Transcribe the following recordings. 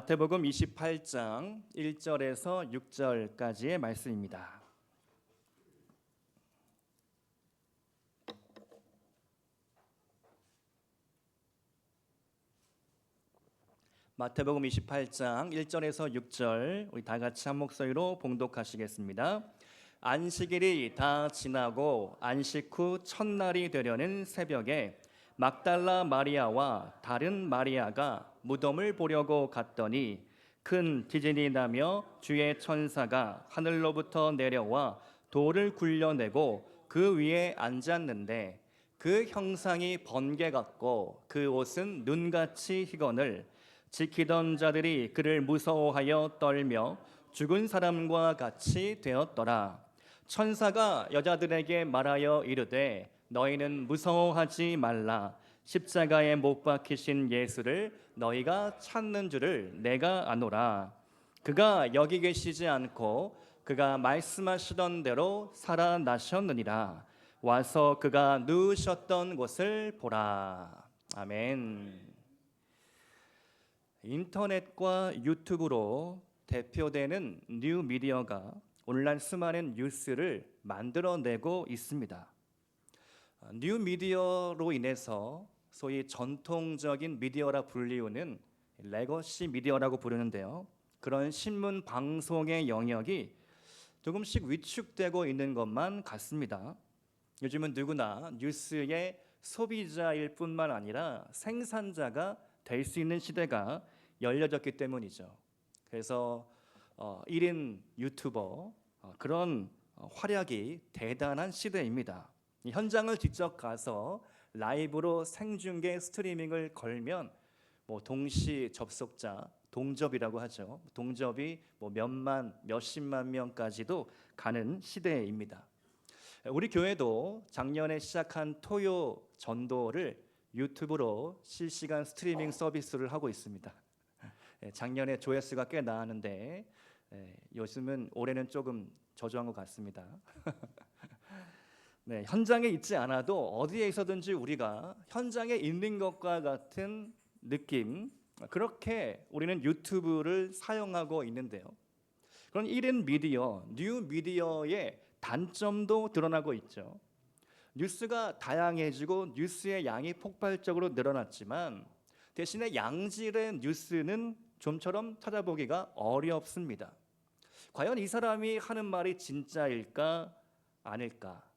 마태복음 28장 1절에서 6절까지의 말씀입니다. 마태복음 28장 1절에서 6절 우리 다 같이 한 목소리로 봉독하시겠습니다. 안식일이 다 지나고 안식 후 첫날이 되려는 새벽에 막달라 마리아와 다른 마리아가 무덤을 보려고 갔더니 큰 지진이 나며 주의 천사가 하늘로부터 내려와 돌을 굴려내고 그 위에 앉았는데 그 형상이 번개 같고 그 옷은 눈같이 희거늘 지키던 자들이 그를 무서워하여 떨며 죽은 사람과 같이 되었더라. 천사가 여자들에게 말하여 이르되 너희는 무서워하지 말라. 십자가에 못 박히신 예수를 너희가 찾는 줄을 내가 아노라. 그가 여기 계시지 않고 그가 말씀하시던 대로 살아나셨느니라. 와서 그가 누우셨던 곳을 보라. 아멘. 인터넷과 유튜브로 대표되는 뉴미디어가 오늘날 수많은 뉴스를 만들어내고 있습니다. 뉴미디어로 인해서 소위 전통적인 미디어라 불리우는 레거시 미디어라고 부르는데요. 그런 신문 방송의 영역이 조금씩 위축되고 있는 것만 같습니다. 요즘은 누구나 뉴스의 소비자일 뿐만 아니라 생산자가 될 수 있는 시대가 열려졌기 때문이죠. 그래서 1인 유튜버 그런 활약이 대단한 시대입니다. 현장을 직접 가서 라이브로 생중계 스트리밍을 걸면 동시 접속자 동접이라고 하죠. 동접이 몇만 몇십만 명까지도 가는 시대입니다. 우리 교회도 작년에 시작한 토요 전도를 유튜브로 실시간 스트리밍 서비스를 하고 있습니다. 작년에 조회수가 꽤 나왔는데 요즘은 올해는 조금 저조한 것 같습니다. 네, 현장에 있지 않아도 어디에 있어든지 우리가 현장에 있는 것과 같은 느낌, 그렇게 우리는 유튜브를 사용하고 있는데요. 그런 1인 미디어, 뉴 미디어의 단점도 드러나고 있죠. 뉴스가 다양해지고 뉴스의 양이 폭발적으로 늘어났지만 대신에 양질의 뉴스는 좀처럼 찾아보기가 어렵습니다. 과연 이 사람이 하는 말이 진짜일까 아닐까?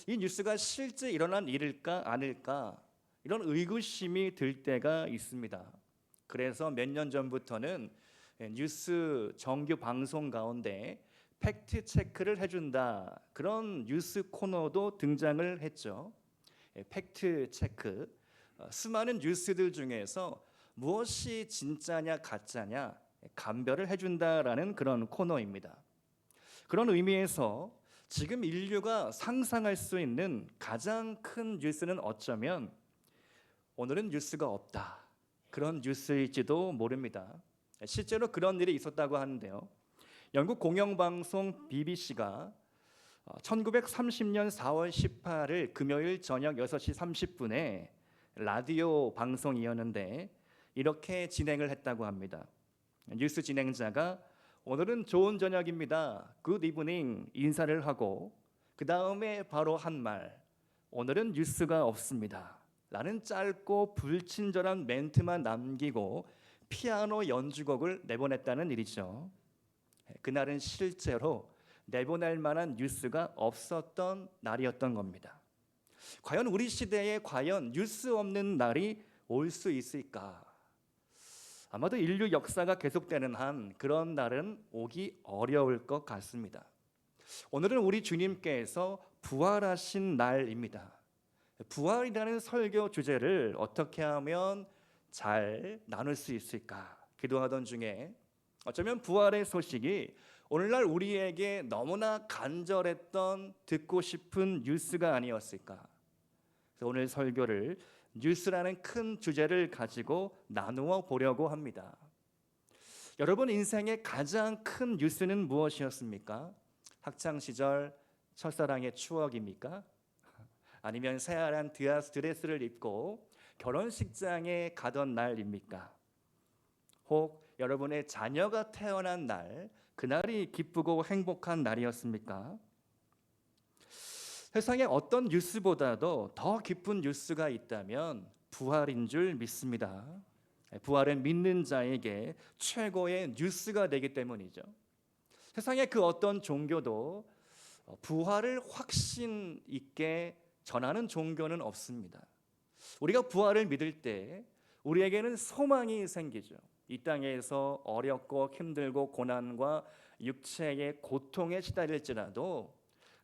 이 뉴스가 실제 일어난 일일까 아닐까? 이런 의구심이 들 때가 있습니다. 그래서 몇 년 전부터는 뉴스 정규 방송 가운데 팩트 체크를 해준다, 그런 뉴스 코너도 등장을 했죠. 팩트 체크, 수많은 뉴스들 중에서 무엇이 진짜냐 가짜냐 감별을 해준다라는 그런 코너입니다. 그런 의미에서 지금 인류가 상상할 수 있는 가장 큰 뉴스는 어쩌면 오늘은 뉴스가 없다, 그런 뉴스일지도 모릅니다. 실제로 그런 일이 있었다고 하는데요. 영국 공영방송 BBC가 1930년 4월 18일 금요일 저녁 6시 30분에 라디오 방송이었는데 이렇게 진행을 했다고 합니다. 뉴스 진행자가 오늘은 좋은 저녁입니다, 굿 이브닝 인사를 하고 그 다음에 바로 한 말, 오늘은 뉴스가 없습니다 라는 짧고 불친절한 멘트만 남기고 피아노 연주곡을 내보냈다는 일이죠. 그날은 실제로 내보낼 만한 뉴스가 없었던 날이었던 겁니다. 과연 우리 시대에 과연 뉴스 없는 날이 올 수 있을까? 아마도 인류 역사가 계속되는 한 그런 날은 오기 어려울 것 같습니다. 오늘은 우리 주님께서 부활하신 날입니다. 부활이라는 설교 주제를 어떻게 하면 잘 나눌 수 있을까 기도하던 중에 어쩌면 부활의 소식이 오늘날 우리에게 너무나 간절했던 듣고 싶은 뉴스가 아니었을까. 그래서 오늘 설교를 뉴스라는 큰 주제를 가지고 나누어 보려고 합니다. 여러분 인생의 가장 큰 뉴스는 무엇이었습니까? 학창시절 첫사랑의 추억입니까? 아니면 새하얀 드레스를 입고 결혼식장에 가던 날입니까? 혹 여러분의 자녀가 태어난 날, 그날이 기쁘고 행복한 날이었습니까? 세상에 어떤 뉴스보다도 더 기쁜 뉴스가 있다면 부활인 줄 믿습니다. 부활은 믿는 자에게 최고의 뉴스가 되기 때문이죠. 세상의 그 어떤 종교도 부활을 확신 있게 전하는 종교는 없습니다. 우리가 부활을 믿을 때 우리에게는 소망이 생기죠. 이 땅에서 어렵고 힘들고 고난과 육체의 고통에 시달릴지라도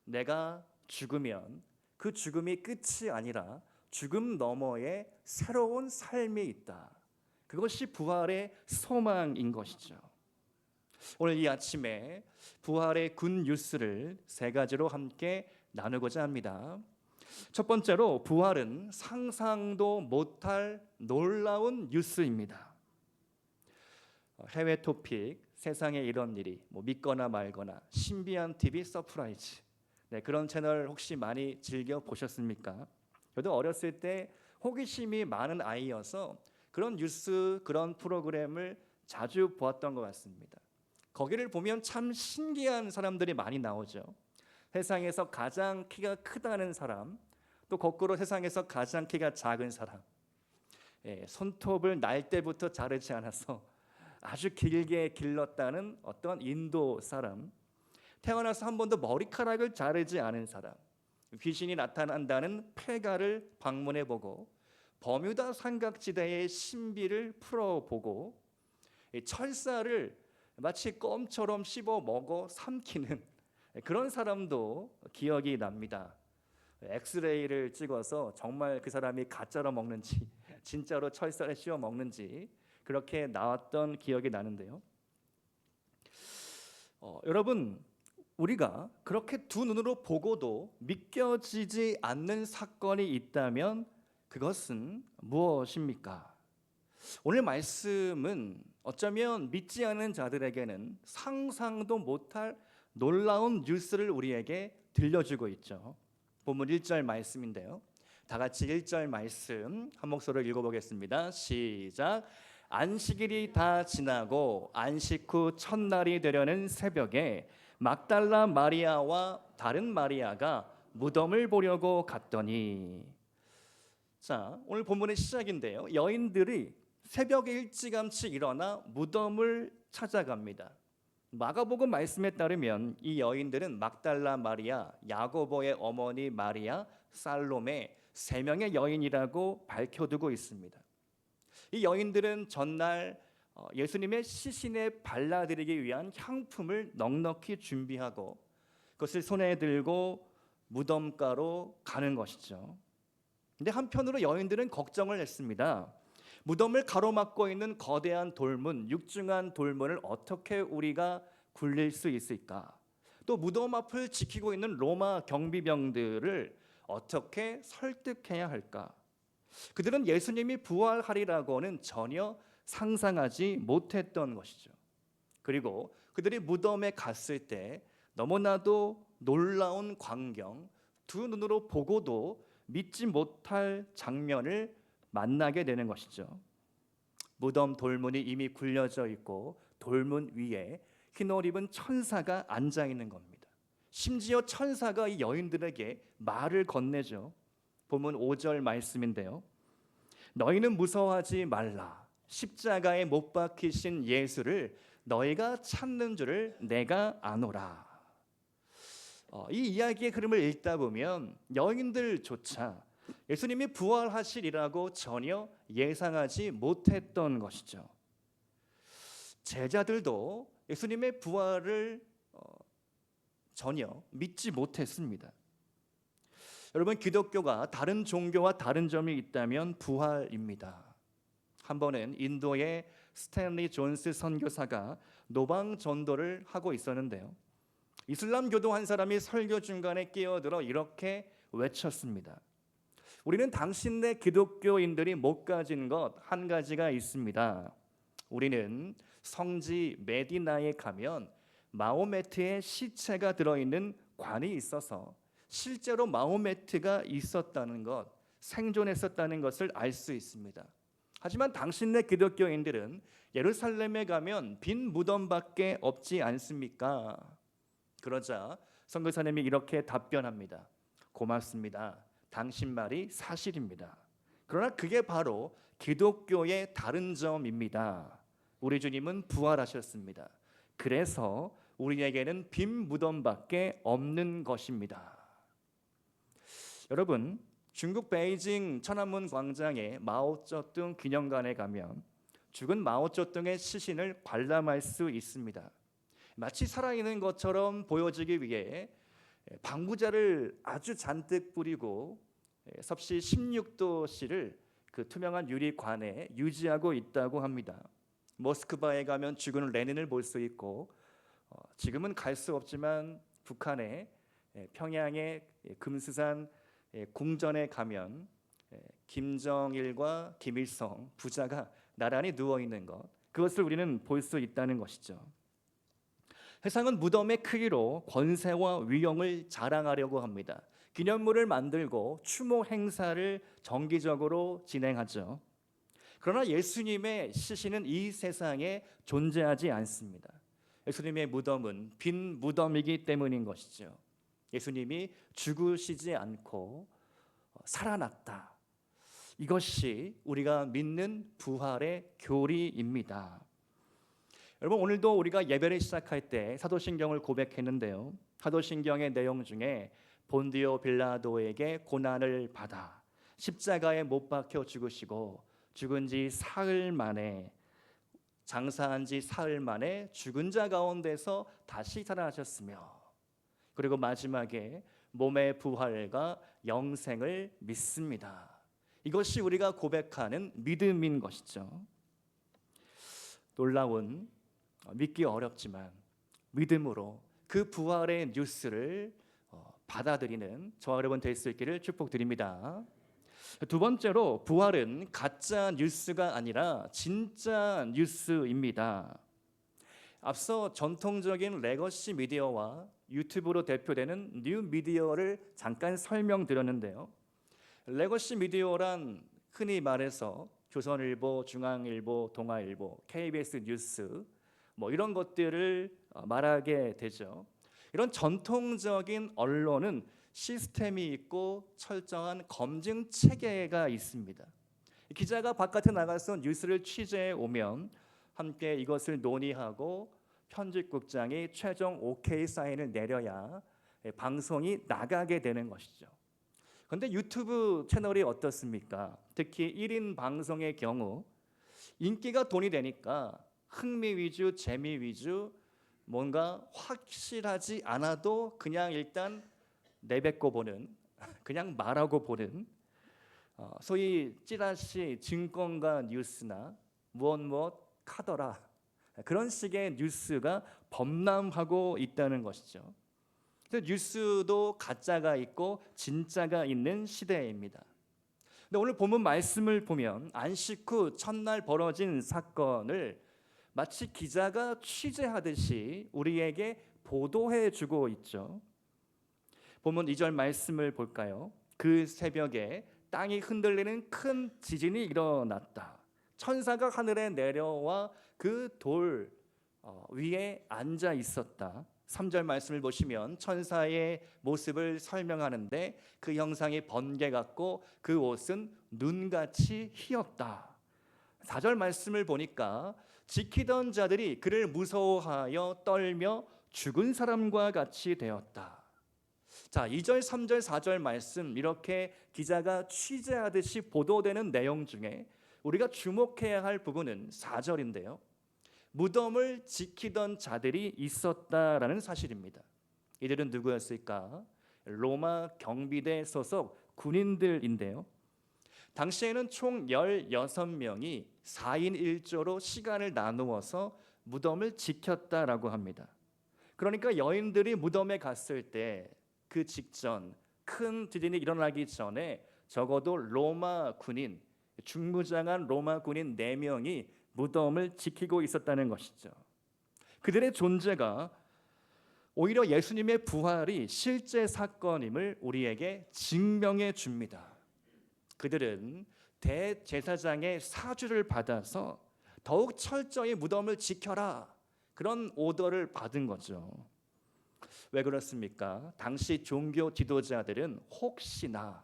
내가 죽으면 그 죽음이 끝이 아니라 죽음 너머에 새로운 삶이 있다. 그것이 부활의 소망인 것이죠. 오늘 이 아침에 부활의 굿 뉴스를 세 가지로 함께 나누고자 합니다. 첫 번째로 부활은 상상도 못할 놀라운 뉴스입니다. 해외 토픽, 세상에 이런 일이, 믿거나 말거나, 신비한 TV 서프라이즈. 그런 채널 혹시 많이 즐겨 보셨습니까? 저도 어렸을 때 호기심이 많은 아이여서 그런 뉴스, 그런 프로그램을 자주 보았던 것 같습니다. 거기를 보면 참 신기한 사람들이 많이 나오죠. 세상에서 가장 키가 크다는 사람, 또 거꾸로 세상에서 가장 키가 작은 사람. 손톱을 날 때부터 자르지 않아서 아주 길게 길렀다는 어떤 인도 사람, 태어나서 한 번도 머리카락을 자르지 않은 사람, 귀신이 나타난다는 폐가를 방문해보고 버뮤다 삼각지대의 신비를 풀어보고 철사를 마치 껌처럼 씹어 먹어 삼키는 그런 사람도 기억이 납니다. 엑스레이를 찍어서 정말 그 사람이 가짜로 먹는지 진짜로 철사를 씹어 먹는지 그렇게 나왔던 기억이 나는데요. 여러분, 우리가 그렇게 두 눈으로 보고도 믿겨지지 않는 사건이 있다면 그것은 무엇입니까? 오늘 말씀은 어쩌면 믿지 않은 자들에게는 상상도 못할 놀라운 뉴스를 우리에게 들려주고 있죠. 본문 1절 말씀인데요. 다 같이 1절 말씀 한 목소리로 읽어보겠습니다. 시작. 안식일이 다 지나고 안식 후 첫날이 되려는 새벽에 막달라 마리아와 다른 마리아가 무덤을 보려고 갔더니, 자, 오늘 본문의 시작인데요. 여인들이 새벽에 일찌감치 일어나 무덤을 찾아갑니다. 마가복음 말씀에 따르면 이 여인들은 막달라 마리아, 야고보의 어머니 마리아, 살로메 세 명의 여인이라고 밝혀두고 있습니다. 이 여인들은 전날 예수님의 시신에 발라드리기 위한 향품을 넉넉히 준비하고 그것을 손에 들고 무덤가로 가는 것이죠. 근데 한편으로 여인들은 걱정을 했습니다. 무덤을 가로막고 있는 거대한 돌문, 육중한 돌문을 어떻게 우리가 굴릴 수 있을까? 또 무덤 앞을 지키고 있는 로마 경비병들을 어떻게 설득해야 할까? 그들은 예수님이 부활하리라고는 전혀 상상하지 못했던 것이죠. 그리고 그들이 무덤에 갔을 때 너무나도 놀라운 광경, 두 눈으로 보고도 믿지 못할 장면을 만나게 되는 것이죠. 무덤 돌문이 이미 굴려져 있고 돌문 위에 흰옷 입은 천사가 앉아 있는 겁니다. 심지어 천사가 이 여인들에게 말을 건네죠. 본문 5절 말씀인데요. 너희는 무서워하지 말라. 십자가에 못 박히신 예수를 너희가 찾는 줄을 내가 아노라. 이 이야기의 흐름을 읽다 보면 여인들조차 예수님이 부활하시리라고 전혀 예상하지 못했던 것이죠. 제자들도 예수님의 부활을 전혀 믿지 못했습니다. 여러분, 기독교가 다른 종교와 다른 점이 있다면 부활입니다. 한 번은 인도의 스탠리 존스 선교사가 노방 전도를 하고 있었는데요. 이슬람교도 한 사람이 설교 중간에 끼어들어 이렇게 외쳤습니다. 우리는 당신네 기독교인들이 못 가진 것 한 가지가 있습니다. 우리는 성지 메디나에 가면 마호메트의 시체가 들어있는 관이 있어서 실제로 마호메트가 있었다는 것, 생존했었다는 것을 알 수 있습니다. 하지만 당신네 기독교인들은 예루살렘에 가면 빈 무덤밖에 없지 않습니까? 그러자 선교사님이 이렇게 답변합니다. 고맙습니다. 당신 말이 사실입니다. 그러나 그게 바로 기독교의 다른 점입니다. 우리 주님은 부활하셨습니다. 그래서 우리에게는 빈 무덤밖에 없는 것입니다. 여러분, 중국 베이징 천안문 광장의 마오쩌둥 기념관에 가면 죽은 마오쩌둥의 시신을 관람할 수 있습니다. 마치 살아있는 것처럼 보여지기 위해 방부제를 아주 잔뜩 뿌리고 섭씨 16도씨를 그 투명한 유리관에 유지하고 있다고 합니다. 모스크바에 가면 죽은 레닌을 볼 수 있고, 지금은 갈 수 없지만 북한의 평양의 금수산 궁전에 가면 김정일과 김일성 부자가 나란히 누워 있는 것, 그것을 우리는 볼 수 있다는 것이죠. 세상은 무덤의 크기로 권세와 위엄을 자랑하려고 합니다. 기념물을 만들고 추모 행사를 정기적으로 진행하죠. 그러나 예수님의 시신은 이 세상에 존재하지 않습니다. 예수님의 무덤은 빈 무덤이기 때문인 것이죠. 예수님이 죽으시지 않고 살아났다. 이것이 우리가 믿는 부활의 교리입니다. 여러분, 오늘도 우리가 예배를 시작할 때 사도신경을 고백했는데요. 사도신경의 내용 중에 본디오 빌라도에게 고난을 받아 십자가에 못 박혀 죽으시고 죽은 지 사흘 만에, 장사한 지 사흘 만에 죽은 자 가운데서 다시 살아나셨으며, 그리고 마지막에 몸의 부활과 영생을 믿습니다. 이것이 우리가 고백하는 믿음인 것이죠. 놀라운, 믿기 어렵지만 믿음으로 그 부활의 뉴스를 받아들이는 저와 여러분 될 수 있기를 축복드립니다. 두 번째로, 부활은 가짜 뉴스가 아니라 진짜 뉴스입니다. 앞서 전통적인 레거시 미디어와 유튜브로 대표되는 뉴 미디어를 잠깐 설명드렸는데요. 레거시 미디어란 흔히 말해서 조선일보, 중앙일보, 동아일보, KBS 뉴스 이런 것들을 말하게 되죠. 이런 전통적인 언론은 시스템이 있고 철저한 검증 체계가 있습니다. 기자가 바깥에 나가서 뉴스를 취재해 오면 함께 이것을 논의하고 편집국장이 최종 오케이 사인을 내려야 방송이 나가게 되는 것이죠. 그런데 유튜브 채널이 어떻습니까? 특히 1인 방송의 경우 인기가 돈이 되니까 흥미 위주, 재미 위주, 뭔가 확실하지 않아도 그냥 일단 내뱉고 보는, 그냥 말하고 보는, 소위 찌라시 증권가 뉴스나 무엇 카더라, 그런 식의 뉴스가 범람하고 있다는 것이죠. 그래서 뉴스도 가짜가 있고 진짜가 있는 시대입니다. 근데 오늘 본문 말씀을 보면 안식 후 첫날 벌어진 사건을 마치 기자가 취재하듯이 우리에게 보도해 주고 있죠. 본문 2절 말씀을 볼까요? 그 새벽에 땅이 흔들리는 큰 지진이 일어났다. 천사가 하늘에 내려와 그 돌 위에 앉아 있었다. 3절 말씀을 보시면 천사의 모습을 설명하는데 그 형상이 번개 같고 그 옷은 눈같이 희었다. 4절 말씀을 보니까 지키던 자들이 그를 무서워하여 떨며 죽은 사람과 같이 되었다. 자, 2절, 3절, 4절 말씀, 이렇게 기자가 취재하듯이 보도되는 내용 중에 우리가 주목해야 할 부분은 4절인데요. 무덤을 지키던 자들이 있었다라는 사실입니다. 이들은 누구였을까? 로마 경비대 소속 군인들인데요. 당시에는 총 16명이 4인 1조로 시간을 나누어서 무덤을 지켰다라고 합니다. 그러니까 여인들이 무덤에 갔을 때 그 직전, 큰 지진이 일어나기 전에 적어도 로마 군인, 중무장한 로마 군인 4명이 무덤을 지키고 있었다는 것이죠. 그들의 존재가 오히려 예수님의 부활이 실제 사건임을 우리에게 증명해 줍니다. 그들은 대제사장의 사주를 받아서 더욱 철저히 무덤을 지켜라, 그런 오더를 받은 거죠. 왜 그렇습니까? 당시 종교 지도자들은 혹시나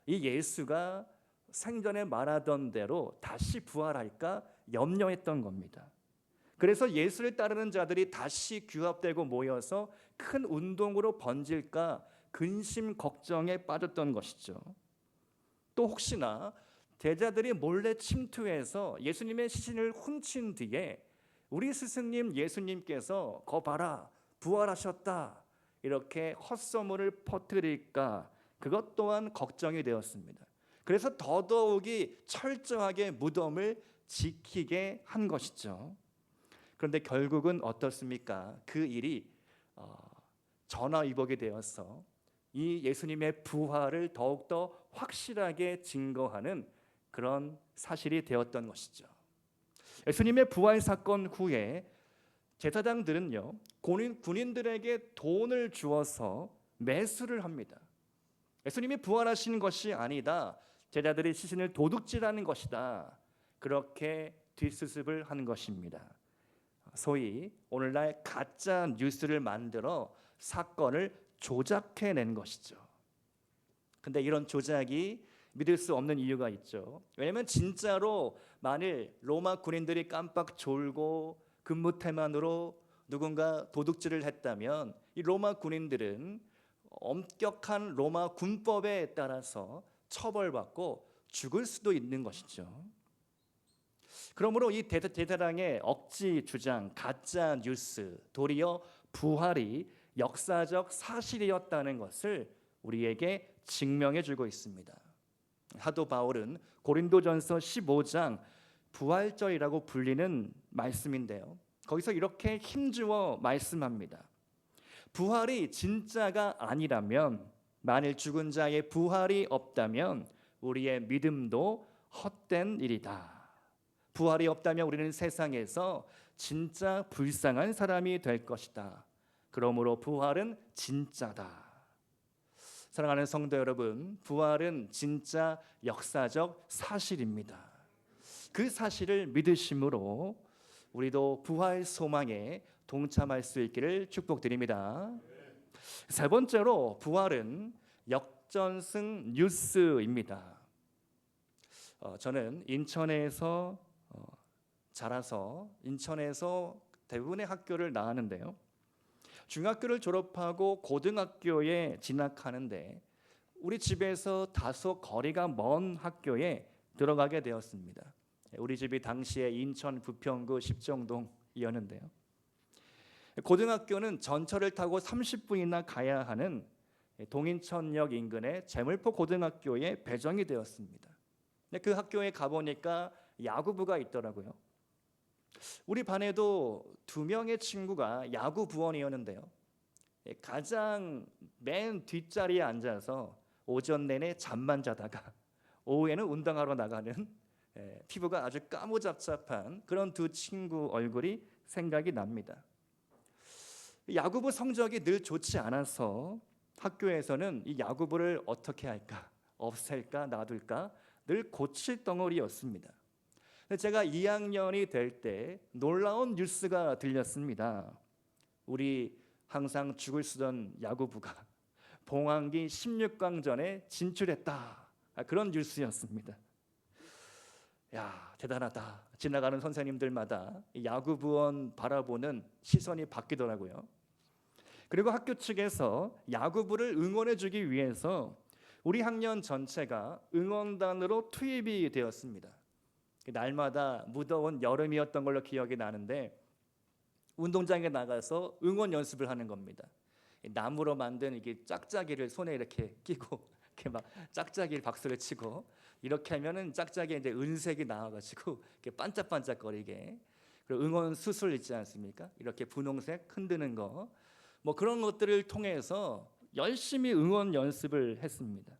이 예수가 생전에 말하던 대로 다시 부활할까 염려했던 겁니다. 그래서 예수를 따르는 자들이 다시 규합되고 모여서 큰 운동으로 번질까 근심 걱정에 빠졌던 것이죠. 또 혹시나 제자들이 몰래 침투해서 예수님의 시신을 훔친 뒤에 우리 스승님 예수님께서 거 봐라 부활하셨다, 이렇게 헛소문을 퍼뜨릴까, 그것 또한 걱정이 되었습니다. 그래서 더더욱이 철저하게 무덤을 지키게 한 것이죠. 그런데 결국은 어떻습니까? 그 일이 전화위복이 되어서 이 예수님의 부활을 더욱더 확실하게 증거하는 그런 사실이 되었던 것이죠. 예수님의 부활 사건 후에 제사장들은요, 군인들에게 돈을 주어서 매수를 합니다. 예수님이 부활하신 것이 아니다, 제자들이 시신을 도둑질하는 것이다, 그렇게 뒷수습을 한 것입니다. 소위 오늘날 가짜 뉴스를 만들어 사건을 조작해낸 것이죠. 근데 이런 조작이 믿을 수 없는 이유가 있죠. 왜냐하면 진짜로 만일 로마 군인들이 깜빡 졸고 근무 태만으로 누군가 도둑질을 했다면 이 로마 군인들은 엄격한 로마 군법에 따라서 처벌받고 죽을 수도 있는 것이죠. 그러므로 이 제사장의 억지 주장, 가짜 뉴스, 도리어 부활이 역사적 사실이었다는 것을 우리에게 증명해 주고 있습니다. 사도 바울은 고린도전서 15장 부활절이라고 불리는 말씀인데요, 거기서 이렇게 힘주어 말씀합니다. 부활이 진짜가 아니라면, 만일 죽은 자의 부활이 없다면 우리의 믿음도 헛된 일이다. 부활이 없다면 우리는 세상에서 진짜 불쌍한 사람이 될 것이다. 그러므로 부활은 진짜다. 사랑하는 성도 여러분, 부활은 진짜 역사적 사실입니다. 그 사실을 믿으심으로 우리도 부활 소망에 동참할 수 있기를 축복드립니다. 세 번째로, 부활은 역전승 뉴스입니다. 저는 인천에서 자라서 인천에서 대부분의 학교를 나왔는데요, 중학교를 졸업하고 고등학교에 진학하는데 우리 집에서 다소 거리가 먼 학교에 들어가게 되었습니다. 우리 집이 당시에 인천 부평구 십정동이었는데요, 고등학교는 전철을 타고 30분이나 가야 하는 동인천역 인근의 제물포 고등학교에 배정이 되었습니다. 그 학교에 가보니까 야구부가 있더라고요. 우리 반에도 2명의 친구가 야구 부원이었는데요, 가장 맨 뒷자리에 앉아서 오전 내내 잠만 자다가 오후에는 운동하러 나가는 피부가 아주 까무잡잡한 그런 두 친구 얼굴이 생각이 납니다. 야구부 성적이 늘 좋지 않아서 학교에서는 이 야구부를 어떻게 할까, 없앨까, 놔둘까 늘 고칠덩어리였습니다. 제가 2학년이 될 때 놀라운 뉴스가 들렸습니다. 우리 항상 죽을 쓰던 야구부가 봉황기 16강전에 진출했다, 그런 뉴스였습니다. 야, 대단하다. 지나가는 선생님들마다 야구 부원 바라보는 시선이 바뀌더라고요. 그리고 학교 측에서 야구부를 응원해 주기 위해서 우리 학년 전체가 응원단으로 투입이 되었습니다. 날마다 무더운 여름이었던 걸로 기억이 나는데 운동장에 나가서 응원 연습을 하는 겁니다. 나무로 만든 이게 짝짝이를 손에 이렇게 끼고 이렇게 막 짝짝이를 박수를 치고, 이렇게 하면은 짝짝이에 이제 은색이 나와가지고 이렇게 반짝반짝거리게, 그리고 응원 수술 있지 않습니까? 이렇게 분홍색 흔드는 거, 뭐 그런 것들을 통해서 열심히 응원 연습을 했습니다.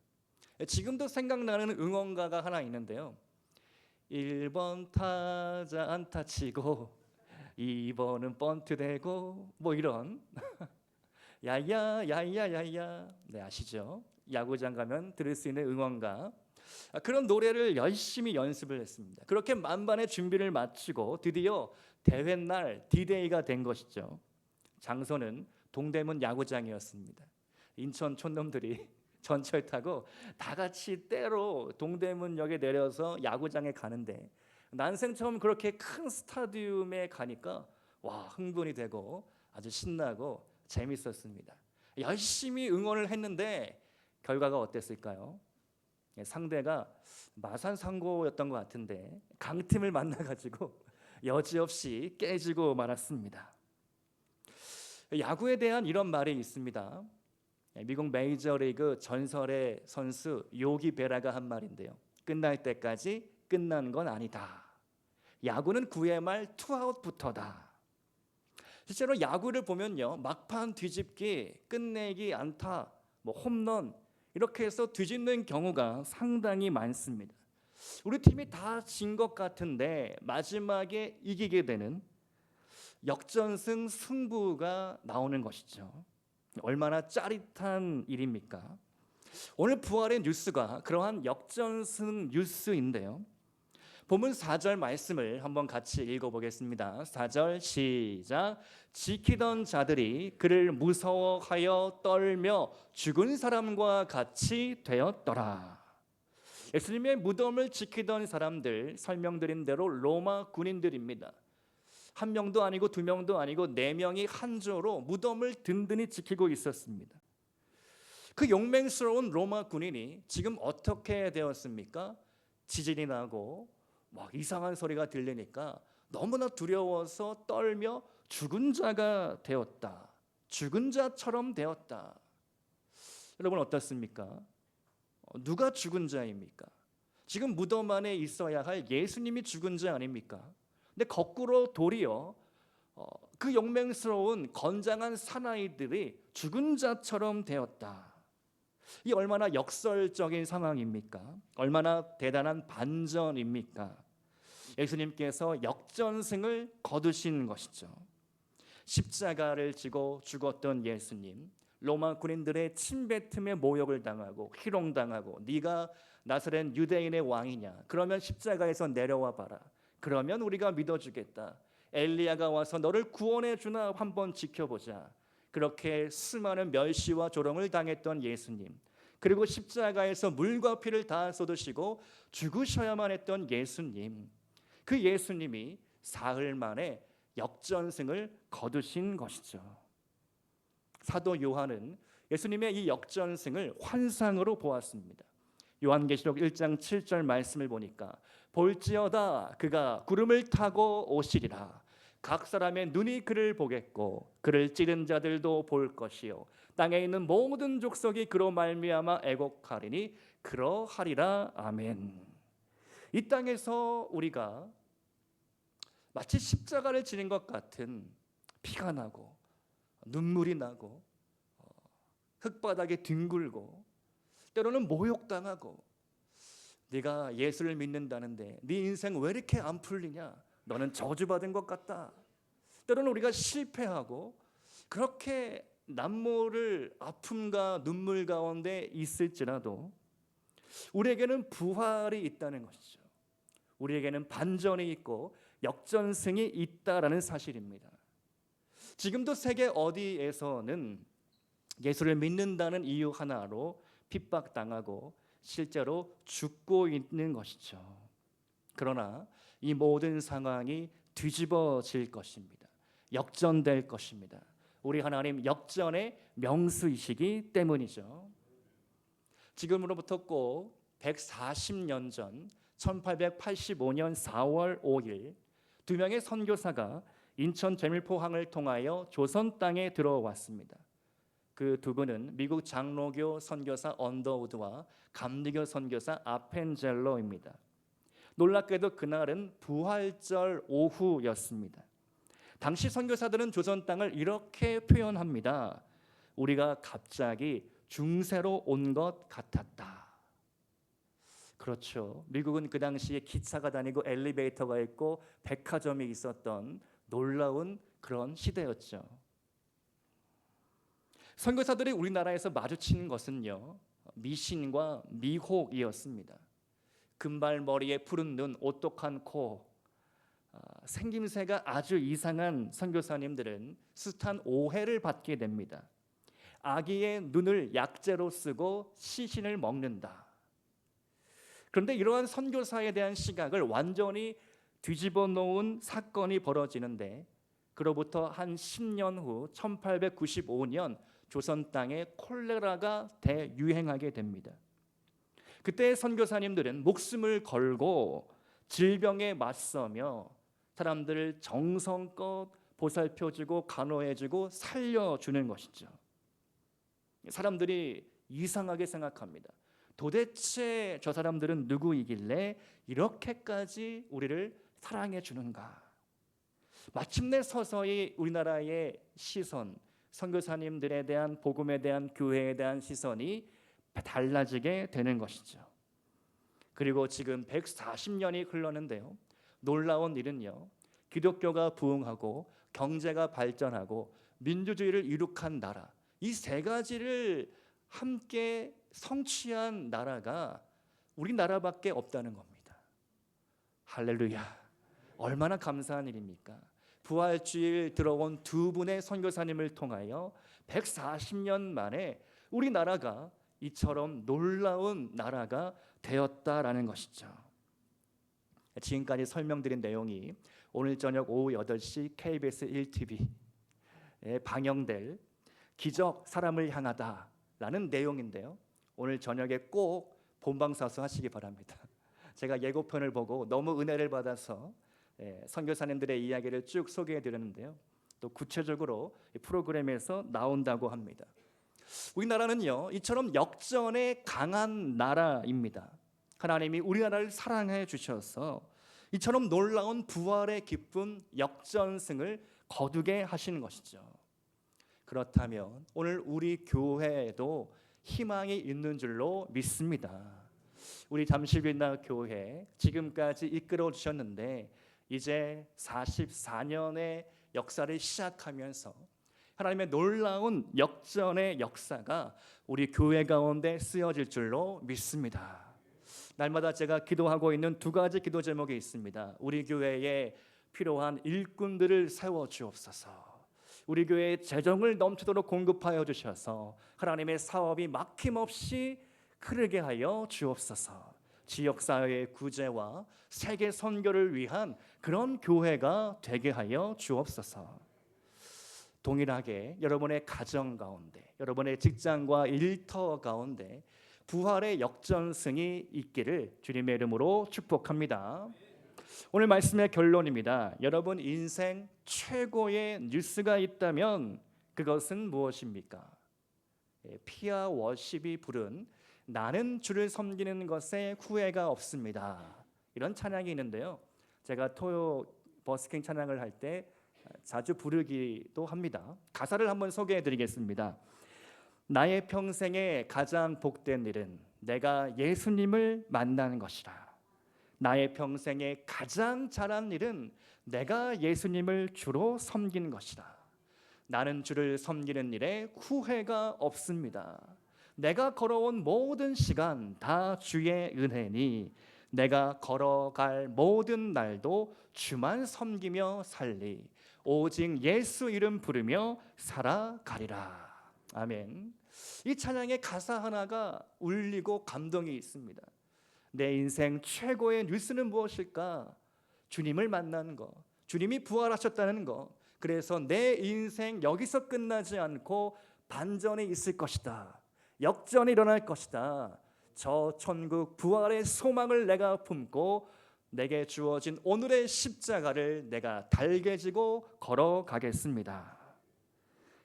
지금도 생각나는 응원가가 하나 있는데요, 1번 타자 안타 치고 2번은 번트 대고, 뭐 이런 야야 야야 야야, 네, 아시죠? 야구장 가면 들을 수 있는 응원가. 그런 노래를 열심히 연습을 했습니다. 그렇게 만반의 준비를 마치고 드디어 대회 날 D-Day가 된 것이죠. 장소는 동대문 야구장이었습니다. 인천 촌놈들이 전철 타고 다 같이 때로 동대문역에 내려서 야구장에 가는데, 난생 처음 그렇게 큰 스타디움에 가니까 와, 흥분이 되고 아주 신나고 재밌었습니다. 열심히 응원을 했는데 결과가 어땠을까요? 상대가 마산 상고였던 것 같은데 강팀을 만나가지고 여지없이 깨지고 말았습니다. 야구에 대한 이런 말이 있습니다. 미국 메이저리그 전설의 선수 요기 베라가 한 말인데요. 끝날 때까지 끝난 건 아니다. 야구는 9회 말 투아웃부터다. 실제로 야구를 보면요, 막판 뒤집기, 끝내기, 안타, 홈런 이렇게 해서 뒤집는 경우가 상당히 많습니다. 우리 팀이 다 진 것 같은데 마지막에 이기게 되는 역전승 승부가 나오는 것이죠. 얼마나 짜릿한 일입니까? 오늘 부활의 뉴스가 그러한 역전승 뉴스인데요. 본문 4절 말씀을 한번 같이 읽어보겠습니다. 4절 시작. 지키던 자들이 그를 무서워하여 떨며 죽은 사람과 같이 되었더라. 예수님의 무덤을 지키던 사람들, 설명드린 대로 로마 군인들입니다. 한 명도 아니고 두 명도 아니고 네 명이 한 조로 무덤을 든든히 지키고 있었습니다. 그 용맹스러운 로마 군인이 지금 어떻게 되었습니까? 지진이 나고 막 이상한 소리가 들리니까 너무나 두려워서 떨며 죽은 자가 되었다. 죽은 자처럼 되었다. 여러분 어떻습니까? 누가 죽은 자입니까? 지금 무덤 안에 있어야 할 예수님이 죽은 자 아닙니까? 근데 거꾸로 도리어 그 용맹스러운 건장한 사나이들이 죽은 자처럼 되었다. 이 얼마나 역설적인 상황입니까? 얼마나 대단한 반전입니까? 예수님께서 역전승을 거두신 것이죠. 십자가를 지고 죽었던 예수님, 로마 군인들의 침뱉음에 모욕을 당하고 희롱당하고 네가 나사렛 유대인의 왕이냐? 그러면 십자가에서 내려와 봐라. 그러면 우리가 믿어주겠다. 엘리야가 와서 너를 구원해 주나 한번 지켜보자. 그렇게 수많은 멸시와 조롱을 당했던 예수님, 그리고 십자가에서 물과 피를 다 쏟으시고 죽으셔야만 했던 예수님, 그 예수님이 사흘 만에 역전승을 거두신 것이죠. 사도 요한은 예수님의 이 역전승을 환상으로 보았습니다. 요한계시록 1장 7절 말씀을 보니까 볼지어다 그가 구름을 타고 오시리라. 각 사람의 눈이 그를 보겠고 그를 찌른 자들도 볼 것이요 땅에 있는 모든 족속이 그로 말미암아 애곡하리니 그러하리라. 아멘. 이 땅에서 우리가 마치 십자가를 지닌 것 같은 피가 나고 눈물이 나고 흙바닥에 뒹굴고 때로는 모욕당하고 네가 예수를 믿는다는데 네 인생 왜 이렇게 안 풀리냐? 너는 저주받은 것 같다. 때로는 우리가 실패하고 그렇게 남모를 아픔과 눈물 가운데 있을지라도 우리에게는 부활이 있다는 것이죠. 우리에게는 반전이 있고 역전승이 있다라는 사실입니다. 지금도 세계 어디에서는 예수를 믿는다는 이유 하나로 핍박당하고 실제로 죽고 있는 것이죠. 그러나 이 모든 상황이 뒤집어질 것입니다. 역전될 것입니다. 우리 하나님 역전의 명수이시기 때문이죠. 지금으로부터 꼭 140년 전 1885년 4월 5일 두 명의 선교사가 인천 제물포항을 통하여 조선 땅에 들어왔습니다. 그 두 분은 미국 장로교 선교사 언더우드와 감리교 선교사 아펜젤로입니다. 놀랍게도 그날은 부활절 오후였습니다. 당시 선교사들은 조선 땅을 이렇게 표현합니다. 우리가 갑자기 중세로 온 것 같았다. 그렇죠. 미국은 그 당시에 기차가 다니고 엘리베이터가 있고 백화점이 있었던 놀라운 그런 시대였죠. 선교사들이 우리나라에서 마주치는 것은요, 미신과 미혹이었습니다. 금발머리에 푸른 눈, 오똑한 코, 생김새가 아주 이상한 선교사님들은 숱한 오해를 받게 됩니다. 아기의 눈을 약재로 쓰고 시신을 먹는다. 그런데 이러한 선교사에 대한 시각을 완전히 뒤집어 놓은 사건이 벌어지는데, 그로부터 한 10년 후 1895년 조선 땅에 콜레라가 대유행하게 됩니다. 그때 선교사님들은 목숨을 걸고 질병에 맞서며 사람들을 정성껏 보살펴주고 간호해주고 살려주는 것이죠. 사람들이 이상하게 생각합니다. 도대체 저 사람들은 누구이길래 이렇게까지 우리를 사랑해 주는가? 마침내 서서히 우리나라의 시선, 선교사님들에 대한, 복음에 대한, 교회에 대한 시선이 달라지게 되는 것이죠. 그리고 지금 140년이 흘렀는데요, 놀라운 일은요, 기독교가 부흥하고 경제가 발전하고 민주주의를 이룩한 나라, 이 세 가지를 함께 성취한 나라가 우리나라밖에 없다는 겁니다. 할렐루야! 얼마나 감사한 일입니까? 부활주일 들어온 두 분의 선교사님을 통하여 140년 만에 우리나라가 이처럼 놀라운 나라가 되었다라는 것이죠. 지금까지 설명드린 내용이 오늘 저녁 오후 8시 KBS 1TV에 방영될 기적 사람을 향하다 라는 내용인데요, 오늘 저녁에 꼭 본방사수 하시기 바랍니다. 제가 예고편을 보고 너무 은혜를 받아서 선교사님들의 이야기를 쭉 소개해 드렸는데요, 또 구체적으로 프로그램에서 나온다고 합니다. 우리나라는요, 이처럼 역전에 강한 나라입니다. 하나님이 우리나라를 사랑해 주셔서 이처럼 놀라운 부활의 기쁨, 역전승을 거두게 하시는 것이죠. 그렇다면 오늘 우리 교회에도 희망이 있는 줄로 믿습니다. 우리 잠실빛나 교회 지금까지 이끌어 주셨는데 이제 44년의 역사를 시작하면서 하나님의 놀라운 역전의 역사가 우리 교회 가운데 쓰여질 줄로 믿습니다. 날마다 제가 기도하고 있는 두 가지 기도 제목이 있습니다. 우리 교회에 필요한 일꾼들을 세워 주옵소서. 우리 교회에 재정을 넘치도록 공급하여 주셔서 하나님의 사업이 막힘없이 흐르게 하여 주옵소서. 지역사회의 구제와 세계 선교를 위한 그런 교회가 되게 하여 주옵소서. 동일하게 여러분의 가정 가운데, 여러분의 직장과 일터 가운데 부활의 역전승이 있기를 주님의 이름으로 축복합니다. 오늘 말씀의 결론입니다. 여러분 인생 최고의 뉴스가 있다면 그것은 무엇입니까? 피아 워십이 부른 나는 주를 섬기는 것에 후회가 없습니다. 이런 찬양이 있는데요, 제가 토요 버스킹 찬양을 할 때 자주 부르기도 합니다. 가사를 한번 소개해 드리겠습니다. 나의 평생에 가장 복된 일은 내가 예수님을 만나는 것이라. 나의 평생에 가장 잘한 일은 내가 예수님을 주로 섬기는 것이다. 나는 주를 섬기는 일에 후회가 없습니다. 내가 걸어온 모든 시간 다 주의 은혜니 내가 걸어갈 모든 날도 주만 섬기며 살리. 오직 예수 이름 부르며 살아가리라. 아멘. 이 찬양의 가사 하나가 울리고 감동이 있습니다. 내 인생 최고의 뉴스는 무엇일까? 주님을 만나는 것, 주님이 부활하셨다는 것. 그래서 내 인생 여기서 끝나지 않고 반전이 있을 것이다. 역전이 일어날 것이다. 저 천국 부활의 소망을 내가 품고 내게 주어진 오늘의 십자가를 내가 달게 지고 걸어가겠습니다.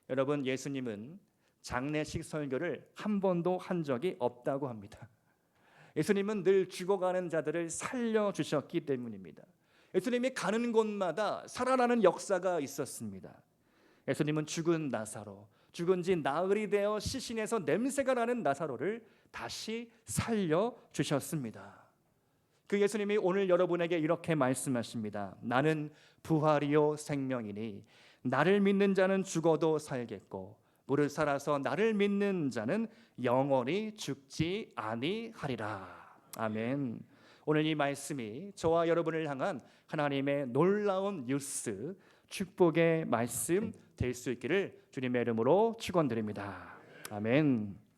여러분, 예수님은 장례식 설교를 한 번도 한 적이 없다고 합니다. 예수님은 늘 죽어가는 자들을 살려주셨기 때문입니다. 예수님이 가는 곳마다 살아나는 역사가 있었습니다. 예수님은 죽은 나사로, 죽은 지 나흘이 되어 시신에서 냄새가 나는 나사로를 다시 살려주셨습니다. 그 예수님이 오늘 여러분에게 이렇게 말씀하십니다. 나는 부활이요 생명이니 나를 믿는 자는 죽어도 살겠고 무릇 살아서 나를 믿는 자는 영원히 죽지 아니하리라. 아멘. 오늘 이 말씀이 저와 여러분을 향한 하나님의 놀라운 뉴스, 축복의 말씀 될 수 있기를 주님의 이름으로 축원드립니다. 아멘.